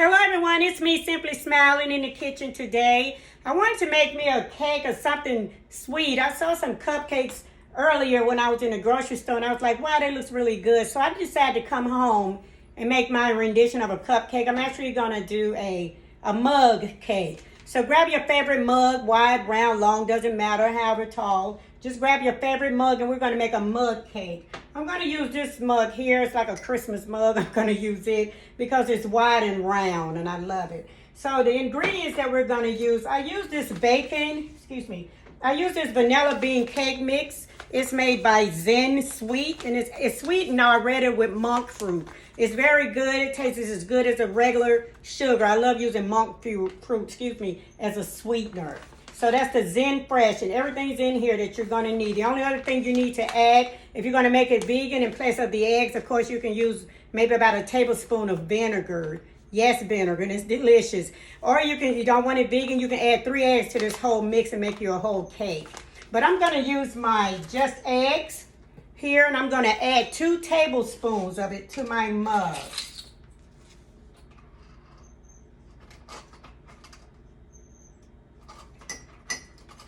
Hello everyone, it's me Simply Smiling in the kitchen today. I wanted to make me a cake or something sweet. I saw some cupcakes earlier when I was in the grocery store and I was like, wow, that looks really good. So I decided to come home and make my rendition of a cupcake. I'm actually gonna do a mug cake. So grab your favorite mug, wide, round, long, doesn't matter, however tall. Just grab your favorite mug and we're gonna make a mug cake. I'm gonna use this mug here. It's like a Christmas mug. I'm gonna use it because it's wide and round and I love it. So the ingredients that we're gonna use, I use this I use this vanilla bean cake mix. It's made by Zen Sweet and it's sweetened already with monk fruit. It's very good. It tastes as good as a regular sugar. I love using monk fruit, as a sweetener. So that's the Zen Fresh, and everything's in here that you're going to need. The only other thing you need to add, if you're going to make it vegan in place of the eggs, of course, you can use maybe about a tablespoon of vinegar. Yes, vinegar, and it's delicious. Or you don't want it vegan, you can add 3 eggs to this whole mix and make you a whole cake. But I'm going to use my just eggs here, and I'm going to add 2 tablespoons of it to my mug.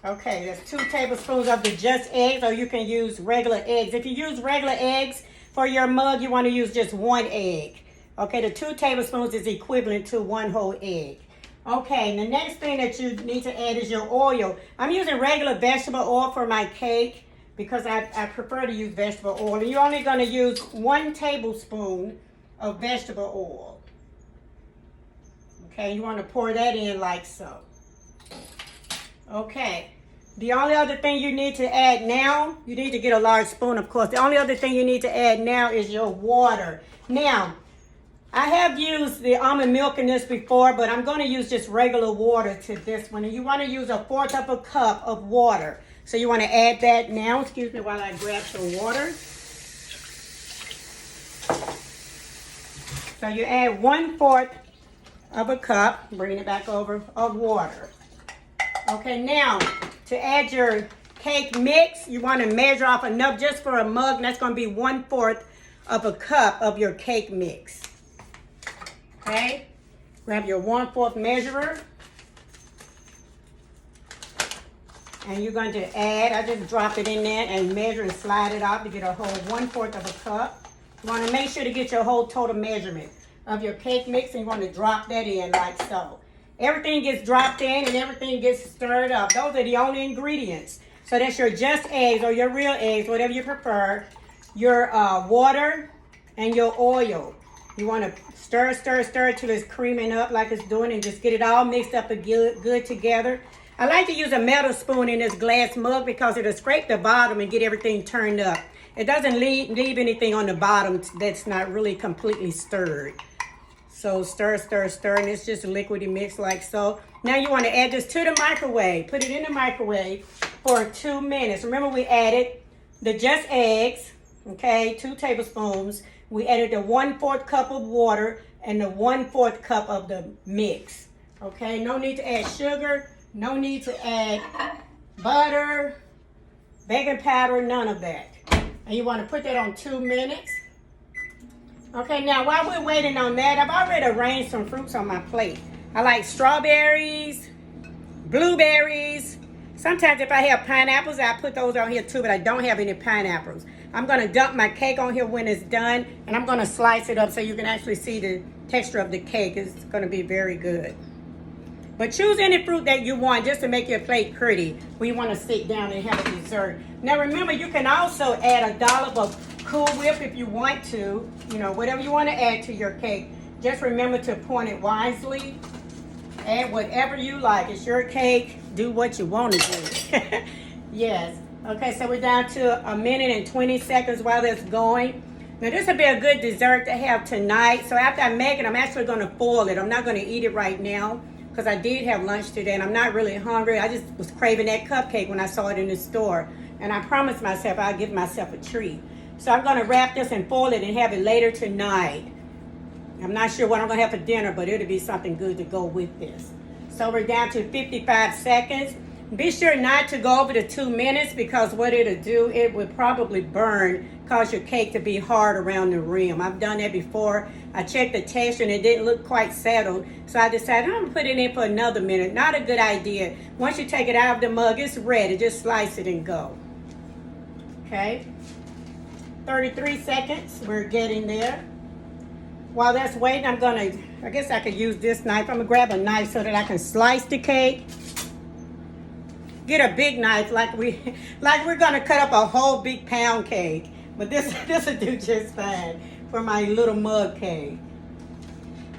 Okay, that's 2 tablespoons of the just eggs, or you can use regular eggs. If you use regular eggs for your mug, you want to use just 1 egg. Okay, the 2 tablespoons is equivalent to 1 whole egg. Okay, the next thing that you need to add is your oil. I'm using regular vegetable oil for my cake because I prefer to use vegetable oil. And you're only going to use 1 tablespoon of vegetable oil. Okay, you want to pour that in like so. Okay, the only other thing you need to add now, you need to get a large spoon, of course. The only other thing you need to add now is your water. Now, I have used the almond milk in this before, but I'm going to use just regular water to this one. And you want to use 1/4 of a cup of water. So you want to add that now. Excuse me while I grab some water. So you add 1/4 of a cup, bring it back over, of water. Okay, now to add your cake mix, you want to measure off enough just for a mug, and that's going to be 1/4 of a cup of your cake mix. Okay, grab your 1/4 measurer, and you're going to add, I just drop it in there and measure and slide it out to get a whole 1/4 of a cup. You want to make sure to get your whole total measurement of your cake mix, and you want to drop that in like so. Everything gets dropped in and everything gets stirred up. Those are the only ingredients. So that's your just eggs or your real eggs, whatever you prefer. Your water and your oil. You want to stir till it's creaming up like it's doing, and just get it all mixed up and good together. I like to use a metal spoon in this glass mug because it'll scrape the bottom and get everything turned up. It doesn't leave anything on the bottom that's not really completely stirred. So stir, and it's just a liquidy mix like so. Now you want to add this to the microwave. Put it in the microwave for 2 minutes. Remember we added the just eggs, okay, 2 tablespoons. We added the 1/4 cup of water and the 1/4 cup of the mix. Okay, no need to add sugar, no need to add butter, baking powder, none of that. And you want to put that on 2 minutes. Okay, now while we're waiting on that, I've already arranged some fruits on my plate. I like strawberries, blueberries. Sometimes if I have pineapples, I put those on here too, but I don't have any pineapples. I'm going to dump my cake on here when it's done, and I'm going to slice it up so you can actually see the texture of the cake. It's going to be very good. But choose any fruit that you want just to make your plate pretty when you want to sit down and have a dessert. Now remember, you can also add a dollop of Cool Whip if you want to. You know, whatever you want to add to your cake. Just remember to point it wisely. Add whatever you like. It's your cake. Do what you want to do. Yes. Okay, so we're down to 1 minute and 20 seconds while that's going. Now this would be a good dessert to have tonight. So after I make it, I'm actually going to foil it. I'm not going to eat it right now because I did have lunch today and I'm not really hungry. I just was craving that cupcake when I saw it in the store. And I promised myself I'd give myself a treat. So I'm going to wrap this and foil it and have it later tonight. I'm not sure what I'm going to have for dinner, but it'll be something good to go with this. So we're down to 55 seconds. Be sure not to go over the 2 minutes because what it'll do, it would probably burn, cause your cake to be hard around the rim. I've done that before. I checked the texture and it didn't look quite settled. So I decided I'm gonna put it in for another minute. Not a good idea. Once you take it out of the mug, it's ready. Just slice it and go. Okay. 33 seconds, we're getting there. While that's waiting, I guess I could use this knife. I'm gonna grab a knife so that I can slice the cake. Get a big knife like we're gonna cut up a whole big pound cake. But this will do just fine for my little mug cake.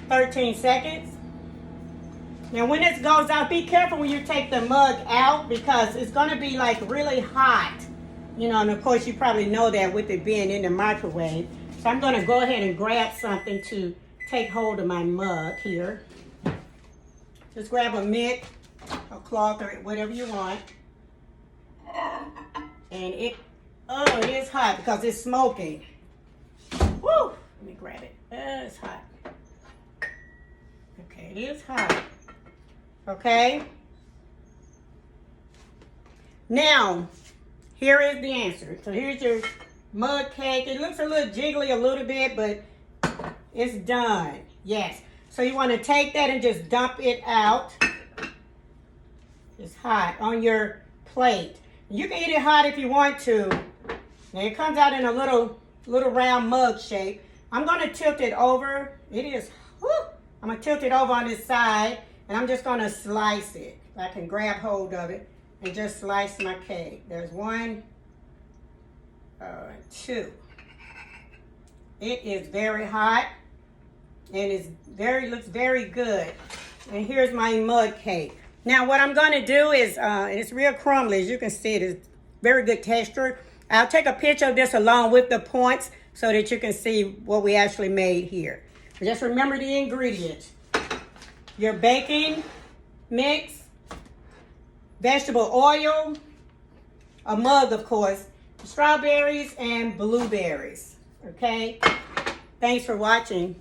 13 seconds. Now when this goes out, be careful when you take the mug out because it's gonna be like really hot. You know, and of course you probably know that with it being in the microwave. So I'm gonna go ahead and grab something to take hold of my mug here. Just grab a mitt, a cloth, or whatever you want. And it is hot because it's smoking. Woo! Let me grab it. It's hot. Okay, it is hot. Okay? Now, here is the answer. So here's your mug cake. It looks a little jiggly a little bit, but it's done. Yes. So you want to take that and just dump it out. It's hot on your plate. You can eat it hot if you want to. Now it comes out in a little round mug shape. I'm going to tilt it over. It is, I'm going to tilt it over on this side, and I'm just going to slice it. I can grab hold of it and just slice my cake. There's 1, 2. It is very hot, and looks very good. And here's my mug cake. Now what I'm going to do is, and it's real crumbly, as you can see, it is very good texture. I'll take a picture of this along with the points so that you can see what we actually made here. Just remember the ingredients. Your baking mix, vegetable oil, a mug of course, strawberries and blueberries. Okay? Thanks for watching.